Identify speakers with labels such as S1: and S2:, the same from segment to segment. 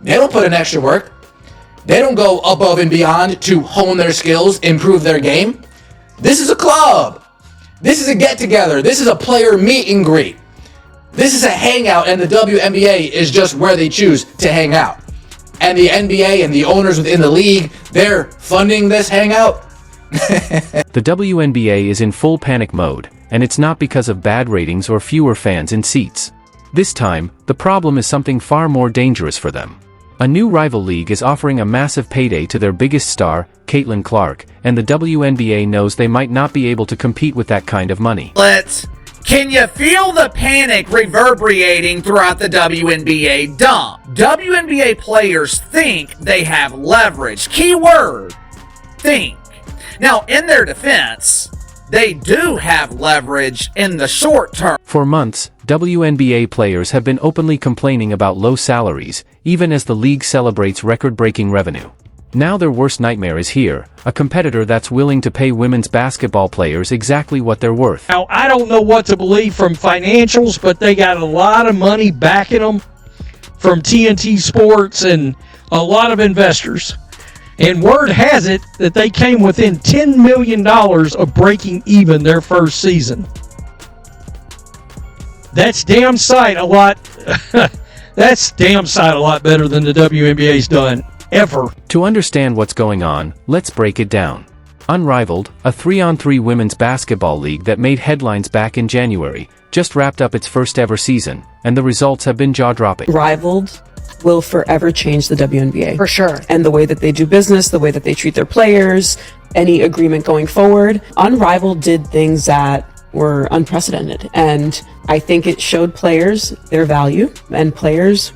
S1: They don't put in extra work. They don't go above and beyond to hone their skills, improve their game. This is a club. This is a get-together. This is a player meet and greet. This is a hangout, and the WNBA is just where they choose to hang out. And the NBA and the owners within the league, they're funding this hangout.
S2: The WNBA is in full panic mode, and it's not because of bad ratings or fewer fans in seats. This time, the problem is something far more dangerous for them. A new rival league is offering a massive payday to their biggest star, Caitlin Clark, and the WNBA knows they might not be able to compete with that kind of money.
S3: Can you feel the panic reverberating throughout the WNBA dump? WNBA players think they have leverage. Keyword, think. Now, in their defense, they do have leverage in the short term.
S2: For months, WNBA players have been openly complaining about low salaries, even as the league celebrates record-breaking revenue. Now their worst nightmare is here, a competitor that's willing to pay women's basketball players exactly what they're worth.
S4: Now, I don't know what to believe from financials, but they got a lot of money backing them from TNT Sports and a lot of investors. And word has it that they came within $10 million of breaking even their first season. That's damn sight a lot. That's damn sight a lot better than the WNBA's done. Ever.
S2: To understand what's going on, let's break it down. Unrivaled, a 3-on-3 women's basketball league that made headlines back in January, just wrapped up its first ever season, and the results have been jaw-dropping.
S5: Rivaled will forever change the WNBA.
S6: For sure.
S5: And the way that they do business, the way that they treat their players, any agreement going forward. Unrivaled did things that were unprecedented. And I think it showed players their value, and players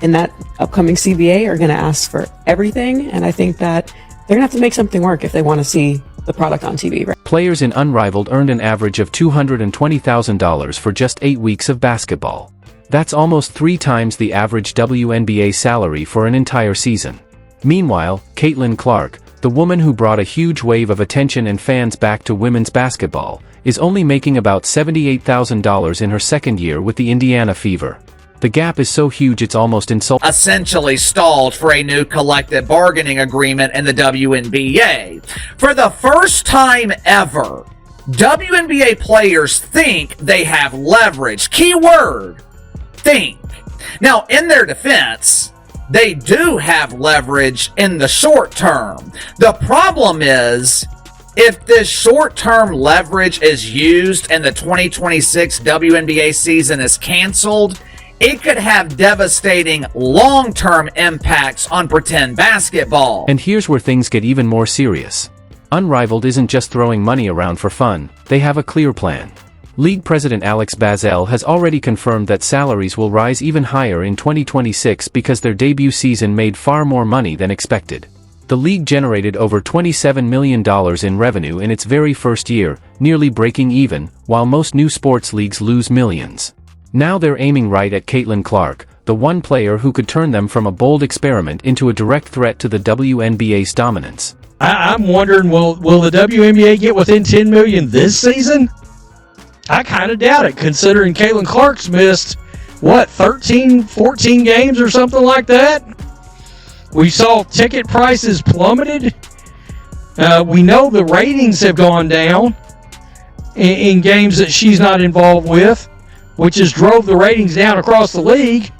S5: in that upcoming CBA are going to ask for everything, and I think that they're going to have to make something work if they want to see the product on TV. Right?
S2: Players in Unrivaled earned an average of $220,000 for just 8 weeks of basketball. That's almost 3 times the average WNBA salary for an entire season. Meanwhile, Caitlin Clark, the woman who brought a huge wave of attention and fans back to women's basketball, is only making about $78,000 in her second year with the Indiana Fever. The gap is so huge it's almost insulting.
S3: Essentially stalled for a new collective bargaining agreement in the WNBA. For the first time ever, WNBA players think they have leverage. Keyword, think. Now, in their defense, they do have leverage in the short term. The problem is, if this short-term leverage is used and the 2026 WNBA season is canceled, it could have devastating long-term impacts on pretend basketball.
S2: And here's where things get even more serious. Unrivaled isn't just throwing money around for fun, they have a clear plan. League President Alex Bazell has already confirmed that salaries will rise even higher in 2026 because their debut season made far more money than expected. The league generated over $27 million in revenue in its very first year, nearly breaking even, while most new sports leagues lose millions. Now they're aiming right at Caitlin Clark, the one player who could turn them from a bold experiment into a direct threat to the WNBA's dominance.
S4: I'm wondering, will the WNBA get within $10 million this season? I kind of doubt it, considering Caitlin Clark's missed, 13, 14 games or something like that? We saw ticket prices plummeted. We know the ratings have gone down in games that she's not involved with, which has drove the ratings down across the league.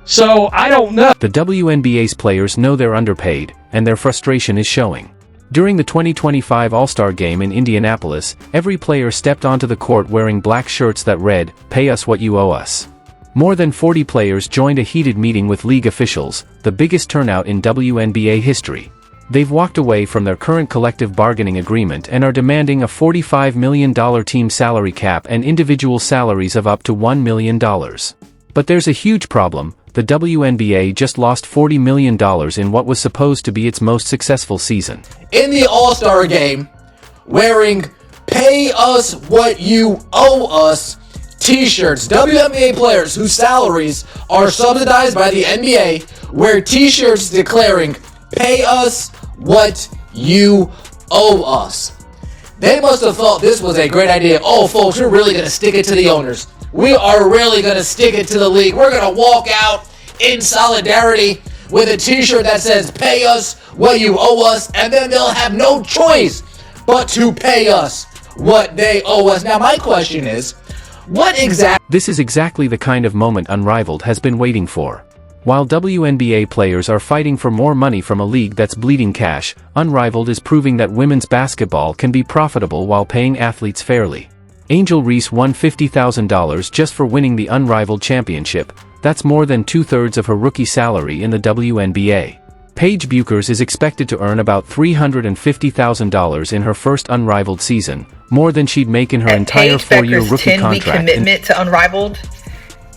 S4: So, I don't know.
S2: The WNBA's players know they're underpaid, and their frustration is showing. During the 2025 All-Star Game in Indianapolis, every player stepped onto the court wearing black shirts that read, "Pay us what you owe us." More than 40 players joined a heated meeting with league officials, the biggest turnout in WNBA history. They've walked away from their current collective bargaining agreement and are demanding a $45 million team salary cap and individual salaries of up to $1 million. But there's a huge problem. The WNBA just lost $40 million in what was supposed to be its most successful season.
S1: In the All-Star Game, wearing "Pay us what you owe us" t-shirts. WNBA players whose salaries are subsidized by the NBA wear t-shirts declaring, "Pay us what you owe us." They must have thought this was a great idea. Oh, folks, we're really going to stick it to the owners. We are really going to stick it to the league. We're going to walk out in solidarity with a t-shirt that says pay us what you owe us, and then they'll have no choice but to pay us what they owe us. Now my question is,
S2: This is exactly the kind of moment Unrivaled has been waiting for. While WNBA players are fighting for more money from a league that's bleeding cash, Unrivaled is proving that women's basketball can be profitable while paying athletes fairly. Angel Reese won $50,000 just for winning the Unrivaled championship. That's more than 2/3 of her rookie salary in the WNBA. Paige Buchers is expected to earn about $350,000 in her first Unrivaled season, more than she'd make in her entire 4-year rookie contract.
S6: 10-week commitment to Unrivaled.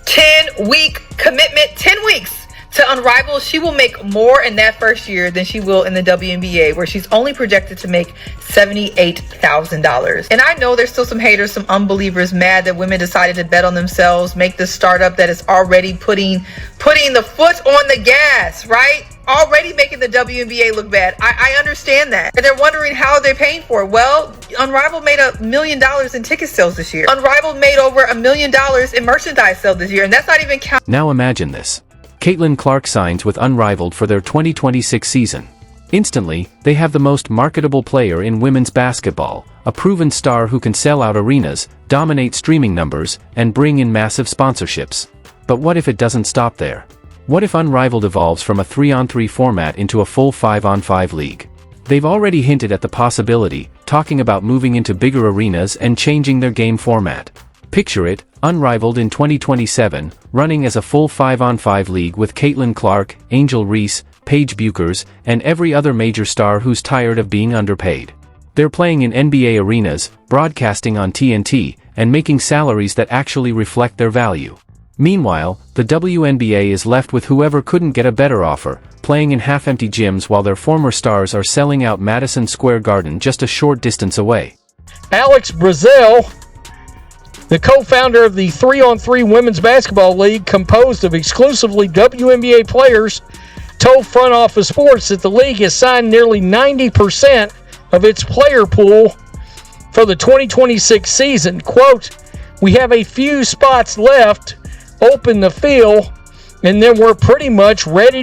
S6: 10-week commitment, 10 weeks to Unrivaled. She will make more in that first year than she will in the WNBA, where she's only projected to make $78,000. And I know there's still some haters, some unbelievers mad that women decided to bet on themselves, make this startup that is already putting the foot on the gas, right? Already making the WNBA look bad. I understand that. And they're wondering how they're paying for it. Well, Unrivaled made $1 million in ticket sales this year. Unrivaled made over $1 million in merchandise sales this year, and that's not even counting.
S2: Now imagine this. Caitlin Clark signs with Unrivaled for their 2026 season. Instantly, they have the most marketable player in women's basketball, a proven star who can sell out arenas, dominate streaming numbers, and bring in massive sponsorships. But what if it doesn't stop there? What if Unrivaled evolves from a 3-on-3 format into a full 5-on-5 league? They've already hinted at the possibility, talking about moving into bigger arenas and changing their game format. Picture it, Unrivaled in 2027, running as a full 5-on-5 league with Caitlin Clark, Angel Reese, Paige Buchers, and every other major star who's tired of being underpaid. They're playing in NBA arenas, broadcasting on TNT, and making salaries that actually reflect their value. Meanwhile, the WNBA is left with whoever couldn't get a better offer, playing in half-empty gyms while their former stars are selling out Madison Square Garden just a short distance away.
S4: Alex Brazil, the co-founder of the 3-on-3 Women's Basketball League composed of exclusively WNBA players, told Front Office Sports that the league has signed nearly 90% of its player pool for the 2026 season. Quote, "We have a few spots left open to fill, and then we're pretty much ready